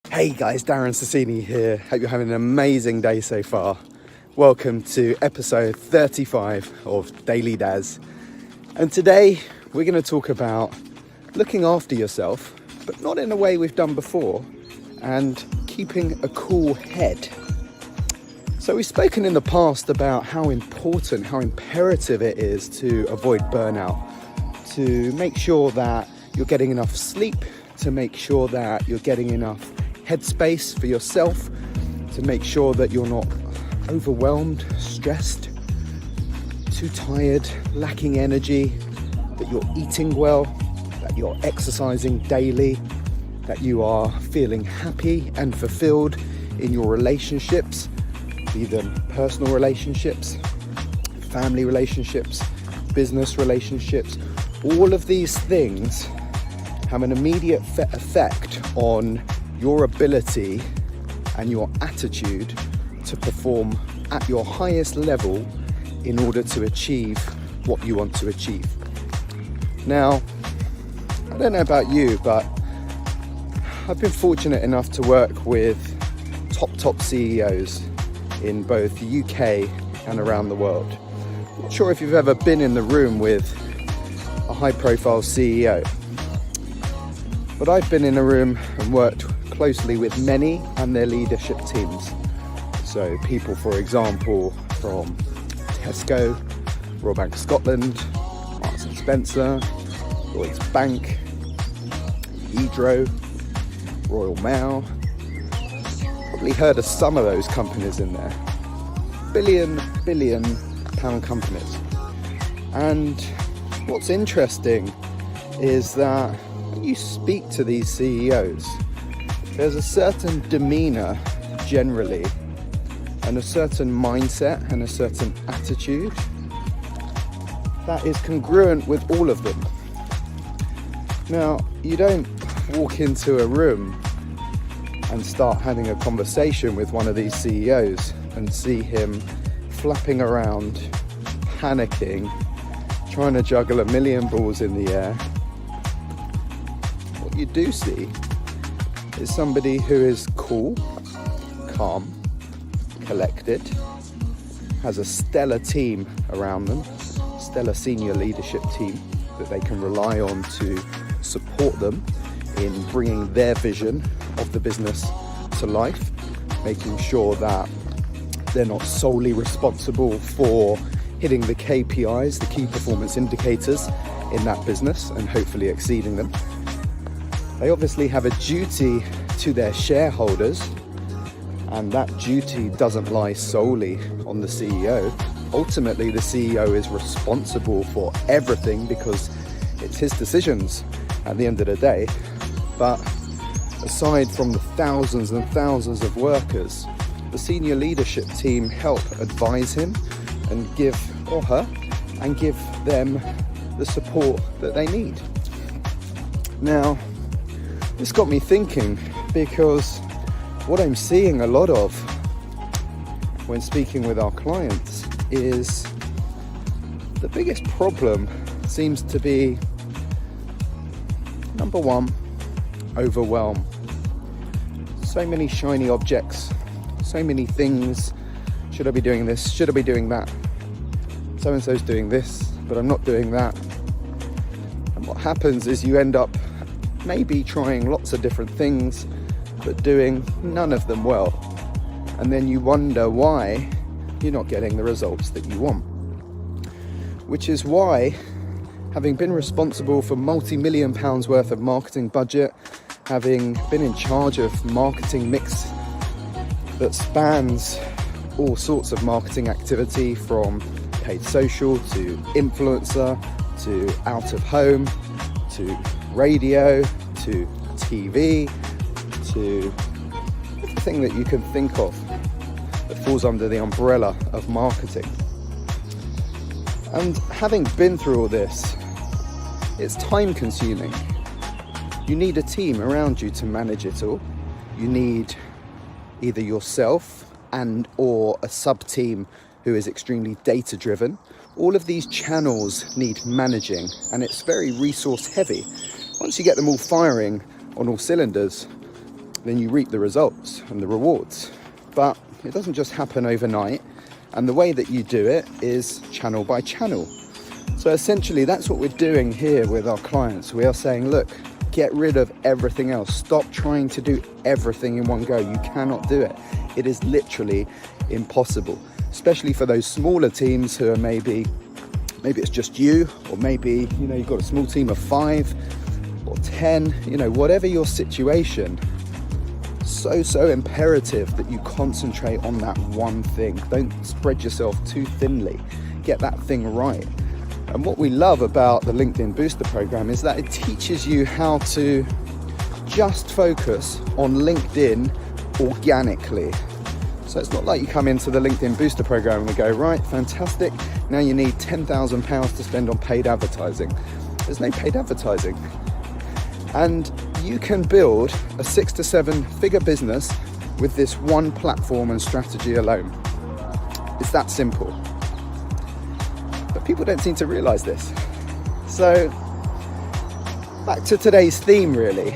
Hey guys, Darren Sassienie here. Hope you're having an amazing day so far. Welcome to episode 35 of Daily Daz. And today we're going to talk about looking after yourself, but not in a way we've done before, and keeping a cool head. So we've spoken in the past about how important, how imperative it is to avoid burnout, to make sure that you're getting enough sleep, to make sure that you're getting enough headspace for yourself, to make sure that you're not overwhelmed, stressed, too tired, lacking energy, that you're eating well, that you're exercising daily, that you are feeling happy and fulfilled in your relationships, be them personal relationships, family relationships, business relationships. All of these things have an immediate effect on your ability and your attitude to perform at your highest level in order to achieve what you want to achieve. Now, I don't know about you, but I've been fortunate enough to work with top CEOs in both the UK and around the world. I'm not sure if you've ever been in the room with a high-profile CEO, but I've been in a room and worked closely with many and their leadership teams. So people, for example, from Tesco, Royal Bank of Scotland, Marks and Spencer, Lloyds Bank, Hydro, Royal Mail. Probably heard of some of those companies in there. Billion pound companies. And what's interesting is that when you speak to these CEOs, there's a certain demeanor generally, and a certain mindset and a certain attitude that is congruent with all of them. Now, you don't walk into a room and start having a conversation with one of these CEOs and see him flapping around, panicking, trying to juggle a million balls in the air. What you do see is somebody who is cool, calm, collected, has a stellar team around them, stellar senior leadership team that they can rely on to support them in bringing their vision of the business to life, making sure that they're not solely responsible for hitting the KPIs, the key performance indicators in that business, and hopefully exceeding them. They obviously have a duty to their shareholders, and that duty doesn't lie solely on the CEO. Ultimately, the CEO is responsible for everything because it's his decisions at the end of the day. But aside from the thousands and thousands of workers, the senior leadership team help advise him and give them the support that they need. Now, this got me thinking, because what I'm seeing a lot of when speaking with our clients is the biggest problem seems to be, number one, overwhelm. So many shiny objects, so many things. Should I be doing this? Should I be doing that? So-and-so's doing this, but I'm not doing that. And what happens is you end up maybe trying lots of different things, but doing none of them well. And then you wonder why you're not getting the results that you want. Which is why, having been responsible for multi-million pounds worth of marketing budget, having been in charge of marketing mix that spans all sorts of marketing activity, from paid social to influencer to out of home to radio to TV to everything that you can think of that falls under the umbrella of marketing. And having been through all this, it's time consuming. You need a team around you to manage it all. You need either yourself and or a sub-team who is extremely data driven. All of these channels need managing, and it's very resource heavy. Once you get them all firing on all cylinders, then you reap the results and the rewards. But it doesn't just happen overnight. And the way that you do it is channel by channel. So essentially that's what we're doing here with our clients. We are saying, look, get rid of everything else. Stop trying to do everything in one go. You cannot do it. It is literally impossible, especially for those smaller teams who are maybe it's just you, or maybe, you've got a small team of 5 or 10, whatever your situation. So imperative that you concentrate on that one thing. Don't spread yourself too thinly. Get that thing right. And what we love about the LinkedIn Booster program is that it teaches you how to just focus on LinkedIn organically. So it's not like you come into the LinkedIn Booster program and we go, right, fantastic, now you need £10,000 to spend on paid advertising. There's no paid advertising. And you can build a 6 to 7 figure business with this one platform and strategy alone. It's that simple. But people don't seem to realize this. So back to today's theme, really.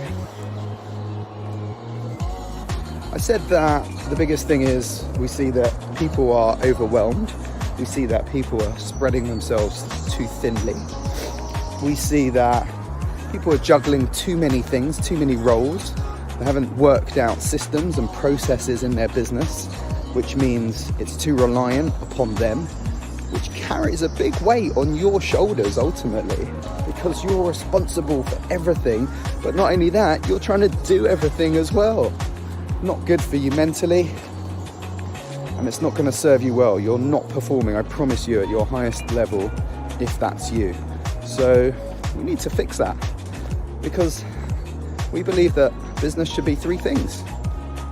I said that the biggest thing is we see that people are overwhelmed. We see that people are spreading themselves too thinly. We see that people are juggling too many things, too many roles. They haven't worked out systems and processes in their business, which means it's too reliant upon them, which carries a big weight on your shoulders ultimately, because you're responsible for everything. But not only that, you're trying to do everything as well. Not good for you mentally, and it's not going to serve you well. You're not performing, I promise you, at your highest level if that's you. So we need to fix that, because we believe that business should be 3 things.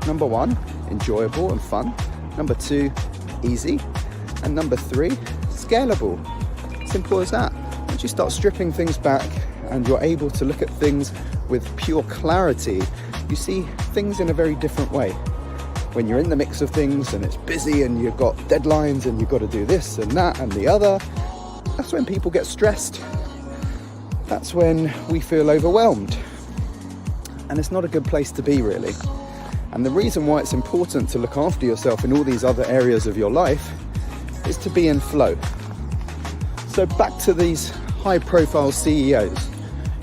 Number 1, enjoyable and fun. Number 2, easy. And number 3, scalable. Simple as that. Once you start stripping things back and you're able to look at things with pure clarity, you see things in a very different way. When you're in the mix of things and it's busy and you've got deadlines and you've got to do this and that and the other, that's when people get stressed. That's when we feel overwhelmed. And it's not a good place to be, really. And the reason why it's important to look after yourself in all these other areas of your life is to be in flow. So back to these high-profile CEOs.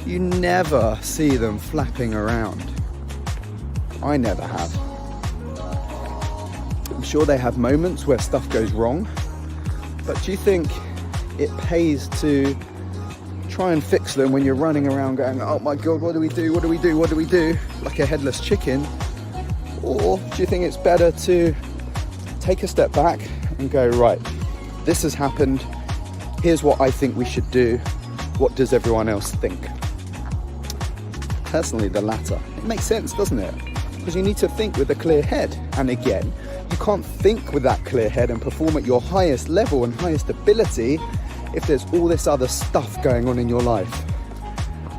You never see them flapping around. I never have. I'm sure they have moments where stuff goes wrong, but do you think it pays to try and fix them when you're running around going, oh my God, what do we do? What do we do? What do we do? Like a headless chicken? Or do you think it's better to take a step back and go, right, this has happened. Here's what I think we should do. What does everyone else think? Personally, the latter. It makes sense, doesn't it? Because you need to think with a clear head. And again, you can't think with that clear head and perform at your highest level and highest ability if there's all this other stuff going on in your life.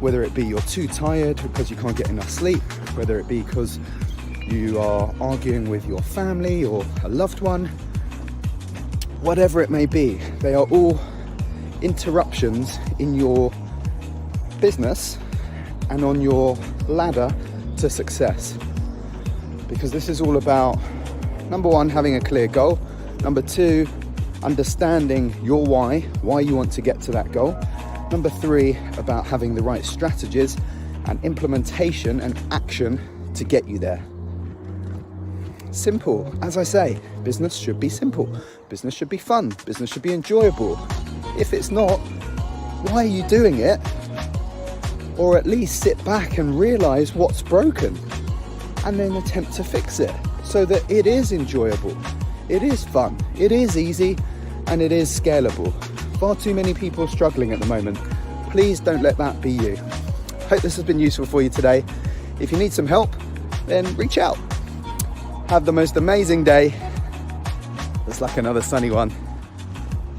Whether it be you're too tired because you can't get enough sleep, whether it be because you are arguing with your family or a loved one, whatever it may be, they are all interruptions in your business and on your ladder to success. Because this is all about, number 1, having a clear goal. Number 2, understanding your why you want to get to that goal. Number 3, about having the right strategies and implementation and action to get you there. Simple. As I say, business should be simple. Business should be fun. Business should be enjoyable. If it's not, why are you doing it? Or at least sit back and realize what's broken and then attempt to fix it so that it is enjoyable, it is fun, it is easy, and it is scalable. Far too many people are struggling at the moment. Please don't let that be you. Hope this has been useful for you today. If you need some help, then reach out. Have the most amazing day. It's like another sunny one.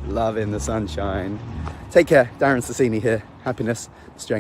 Love in the sunshine. Take care. Darren Sassienie here. Happiness, strength.